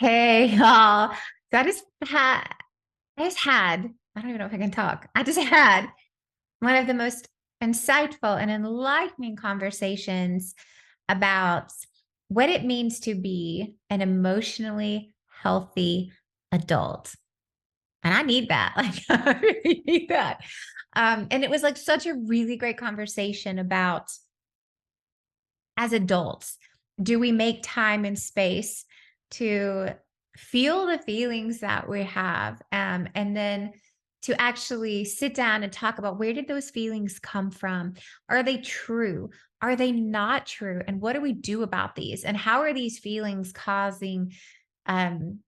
Hey, y'all. So I don't even know if I can talk. I just had one of the most insightful and enlightening conversations about what it means to be an emotionally healthy adult. And I need that. Like, I really need that. And it was like such a really great conversation about as adults, do we make time and space to feel the feelings that we have? And then to actually sit down and talk about where did those feelings come from? Are they true? Are they not true? And what do we do about these? And how are these feelings causing um,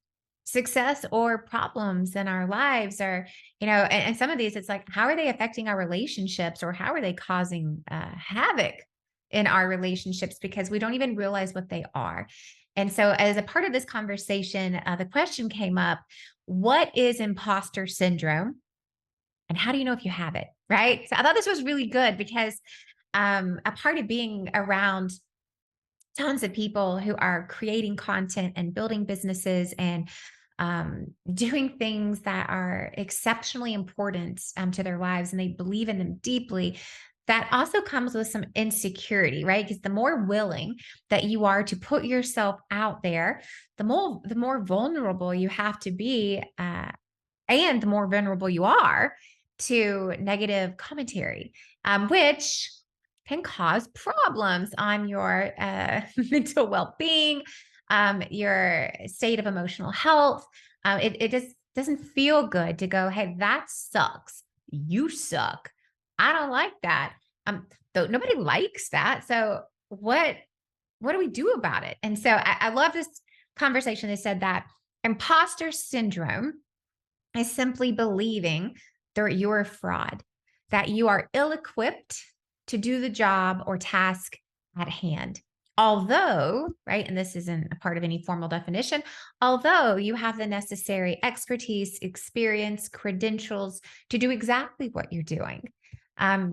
success or problems in our lives? Or, and some of these, it's like, how are they affecting our relationships or how are they causing havoc in our relationships because we don't even realize what they are. And so, as a part of this conversation, the question came up: what is imposter syndrome? And how do you know if you have it? Right. So, I thought this was really good because a part of being around tons of people who are creating content and building businesses and doing things that are exceptionally important to their lives and they believe in them deeply, that also comes with some insecurity, right? Because the more willing that you are to put yourself out there, the more vulnerable you have to be, and the more vulnerable you are to negative commentary, which can cause problems on your mental well-being, your state of emotional health. It just doesn't feel good to go, hey, that sucks. You suck. I don't like that. Though nobody likes that. So what do we do about it? And so I love this conversation. They said that imposter syndrome is simply believing that you're a fraud, that you are ill equipped to do the job or task at hand. Although, right, and this isn't a part of any formal definition, although you have the necessary expertise, experience, credentials to do exactly what you're doing,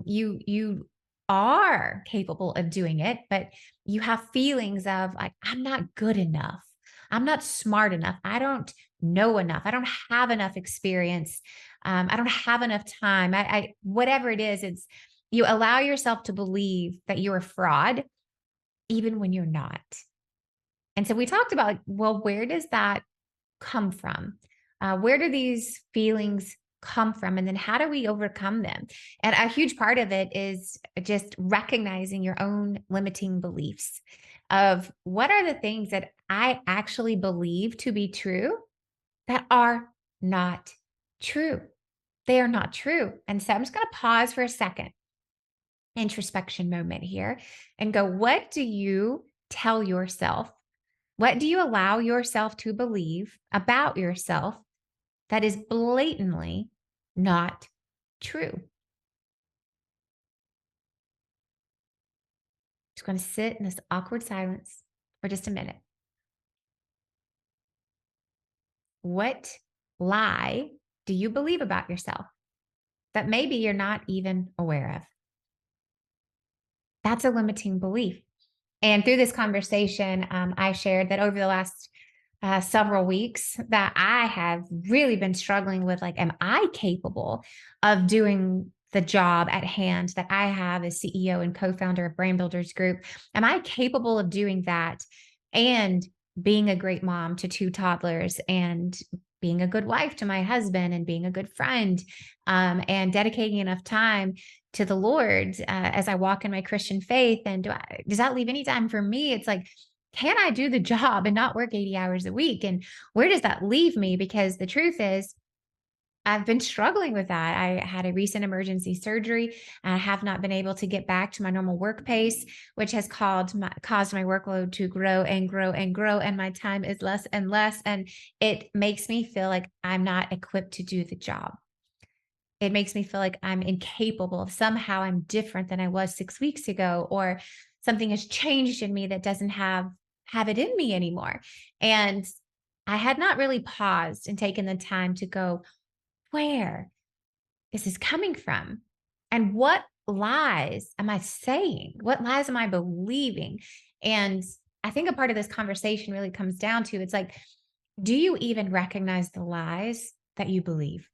you are capable of doing it, but you have feelings of like, I'm not good enough. I'm not smart enough. I don't know enough. I don't have enough experience. I don't have enough time. Whatever it is, it's you allow yourself to believe that you're a fraud, even when you're not. And so we talked about, well, where does that come from? Where do these feelings come from? And then how do we overcome them? And a huge part of it is just recognizing your own limiting beliefs of what are the things that I actually believe to be true that are not true. They are not true. And so I'm just going to pause for a second, introspection moment here, and go, what do you tell yourself? What do you allow yourself to believe about yourself that is blatantly not true? Just going to sit in this awkward silence for just a minute. What lie do you believe about yourself that maybe you're not even aware of? That's a limiting belief. And through this conversation, I shared that over the last several weeks that I have really been struggling with, like, am I capable of doing the job at hand that I have as CEO and co-founder of Brand Builders Group? Am I capable of doing that and being a great mom to two toddlers and being a good wife to my husband and being a good friend, and dedicating enough time to the Lord as I walk in my Christian faith? And does that leave any time for me? It's like, can I do the job and not work 80 hours a week? And where does that leave me? Because the truth is, I've been struggling with that. I had a recent emergency surgery. And I have not been able to get back to my normal work pace, which has caused my workload to grow and grow and grow. And my time is less and less. And it makes me feel like I'm not equipped to do the job. It makes me feel like I'm incapable. Somehow I'm different than I was 6 weeks ago, or something has changed in me that doesn't have it in me anymore. And I had not really paused and taken the time to go, where is this coming from? And what lies am I saying? What lies am I believing? And I think a part of this conversation really comes down to, it's like, Do you even recognize the lies that you believe?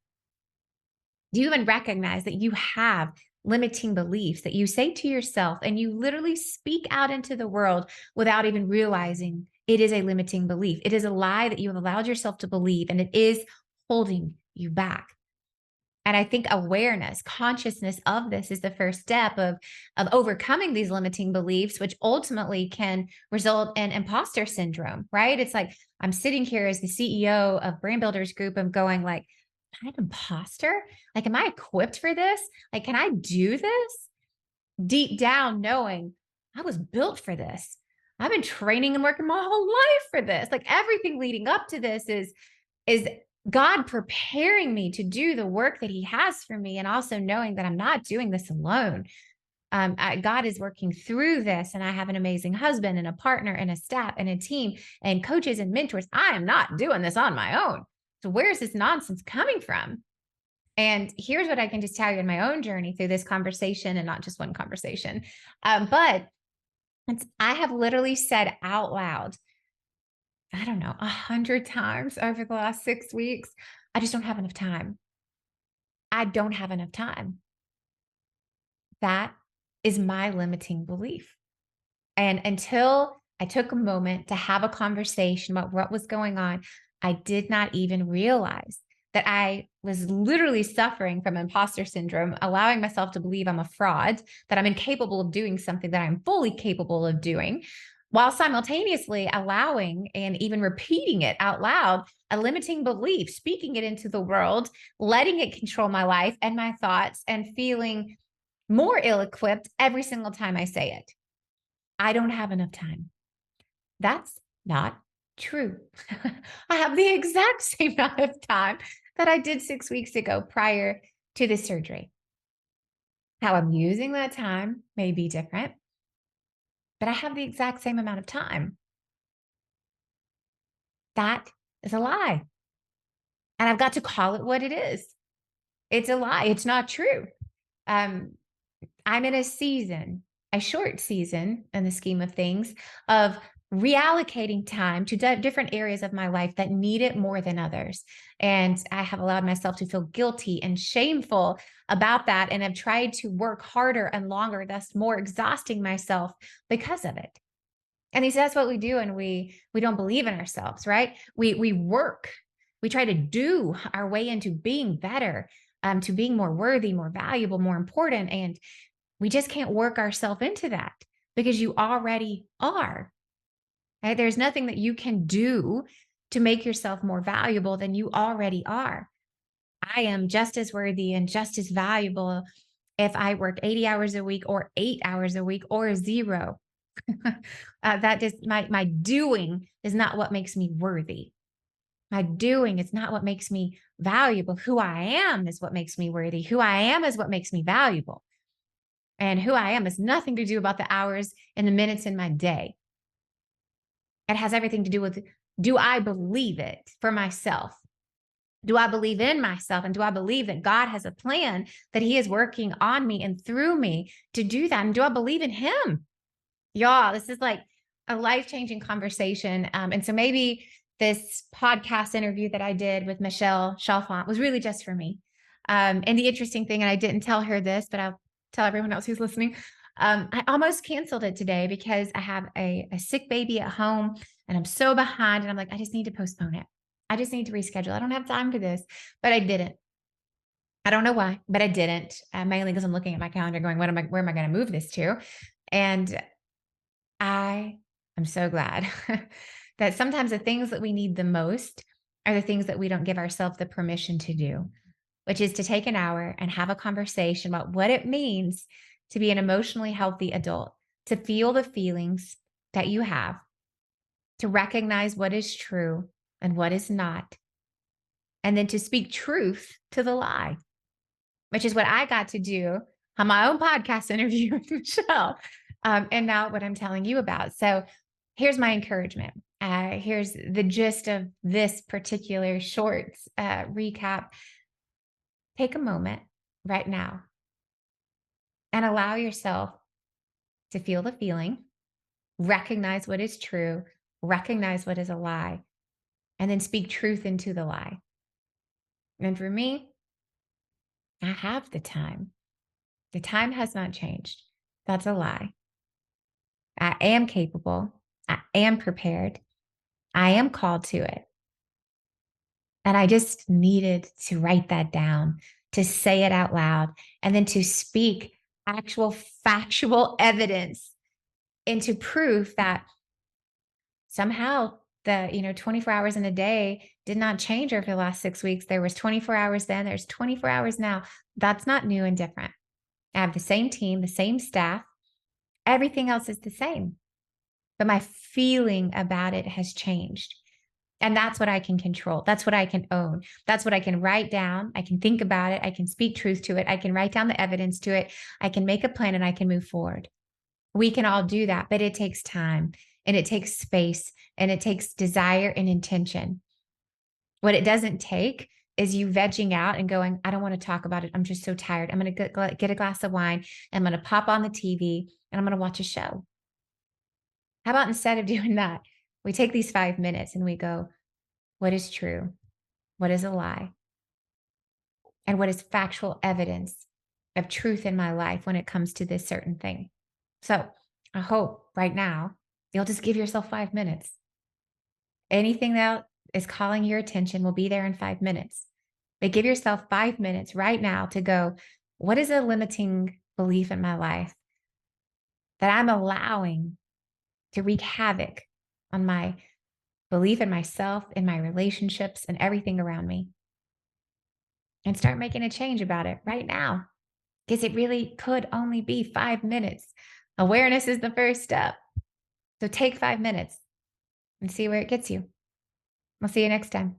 Do you even recognize that you have limiting beliefs that you say to yourself and you literally speak out into the world without even realizing it is a limiting belief? It is a lie that you have allowed yourself to believe, and it is holding you back. And I think awareness, consciousness of this is the first step of overcoming these limiting beliefs, which ultimately can result in imposter syndrome, right? It's like I'm sitting here as the CEO of Brand Builders Group and going like, I'm an imposter? Like, am I equipped for this? Like, can I do this? Deep down knowing I was built for this. I've been training and working my whole life for this. Like everything leading up to this is God preparing me to do the work that He has for me, and also knowing that I'm not doing this alone. God is working through this, and I have an amazing husband and a partner and a staff and a team and coaches and mentors. I am not doing this on my own. So where's this nonsense coming from? And here's what I can just tell you in my own journey through this conversation, and not just one conversation. But I have literally said out loud, I don't know, 100 times over the last 6 weeks, I just don't have enough time. I don't have enough time. That is my limiting belief. And until I took a moment to have a conversation about what was going on, I did not even realize that I was literally suffering from imposter syndrome, allowing myself to believe I'm a fraud, that I'm incapable of doing something that I'm fully capable of doing, while simultaneously allowing and even repeating it out loud, a limiting belief, speaking it into the world, letting it control my life and my thoughts, and feeling more ill equipped every single time I say it. I don't have enough time. That's not true. I have the exact same amount of time that I did 6 weeks ago prior to the surgery. How I'm using that time may be different, but I have the exact same amount of time. That is a lie. And I've got to call it what it is. It's a lie. It's not true. Um, I'm in a season, a short season in the scheme of things, of reallocating time to different areas of my life that need it more than others. And I have allowed myself to feel guilty and shameful about that, and have tried to work harder and longer, thus more exhausting myself because of it. And he says that's what we do, and we don't believe in ourselves, right? We work, we try to do our way into being better, to being more worthy, more valuable, more important, and we just can't work ourselves into that because you already are. Right? There's nothing that you can do to make yourself more valuable than you already are. I am just as worthy and just as valuable if I work 80 hours a week or 8 hours a week or zero. That just my doing is not what makes me worthy. My doing is not what makes me valuable. Who I am is what makes me worthy. Who I am is what makes me valuable. And who I am has nothing to do about the hours and the minutes in my day. It has everything to do with, do I believe it for myself? Do I believe in myself? And do I believe that God has a plan, that He is working on me and through me to do that? And do I believe in Him? Y'all, this is like a life-changing conversation. And so maybe this podcast interview that I did with Michelle Chalfant was really just for me. And the interesting thing, and I didn't tell her this, but I'll tell everyone else who's listening. I almost canceled it today because I have a sick baby at home and I'm so behind, and I'm like, I just need to postpone it. I just need to reschedule. I don't have time for this, but I didn't. I don't know why, but I didn't. Mainly because I'm looking at my calendar going, where am I going to move this to? And I am so glad that sometimes the things that we need the most are the things that we don't give ourselves the permission to do, which is to take an hour and have a conversation about what it means to be an emotionally healthy adult, to feel the feelings that you have, to recognize what is true and what is not, and then to speak truth to the lie, which is what I got to do on my own podcast interview with Michelle. And now what I'm telling you about. So here's my encouragement. Here's the gist of this particular short recap. Take a moment right now and allow yourself to feel the feeling, recognize what is true, recognize what is a lie, and then speak truth into the lie. And for me, I have the time. The time has not changed. That's a lie. I am capable. I am prepared. I am called to it. And I just needed to write that down, to say it out loud, and then to speak actual factual evidence into proof that somehow the 24 hours in a day did not change over the last 6 weeks. There was 24 hours then, there's 24 hours now. That's not new and different. I have the same team, the same staff, everything else is the same, but my feeling about it has changed. And that's what I can control. That's what I can own. That's what I can write down. I can think about it. I can speak truth to it. I can write down the evidence to it. I can make a plan and I can move forward. We can all do that, but it takes time and it takes space and it takes desire and intention. What it doesn't take is you vegging out and going, I don't want to talk about it. I'm just so tired. I'm going to get a glass of wine. I'm going to pop on the TV and I'm going to watch a show. How about instead of doing that, we take these 5 minutes and we go, what is true? What is a lie? And what is factual evidence of truth in my life when it comes to this certain thing? So I hope right now you'll just give yourself 5 minutes. Anything that is calling your attention will be there in 5 minutes. But give yourself 5 minutes right now to go, what is a limiting belief in my life that I'm allowing to wreak havoc on my belief in myself, in my relationships, and everything around me? And start making a change about it right now, because it really could only be 5 minutes. Awareness is the first step. So take 5 minutes and see where it gets you. We'll see you next time.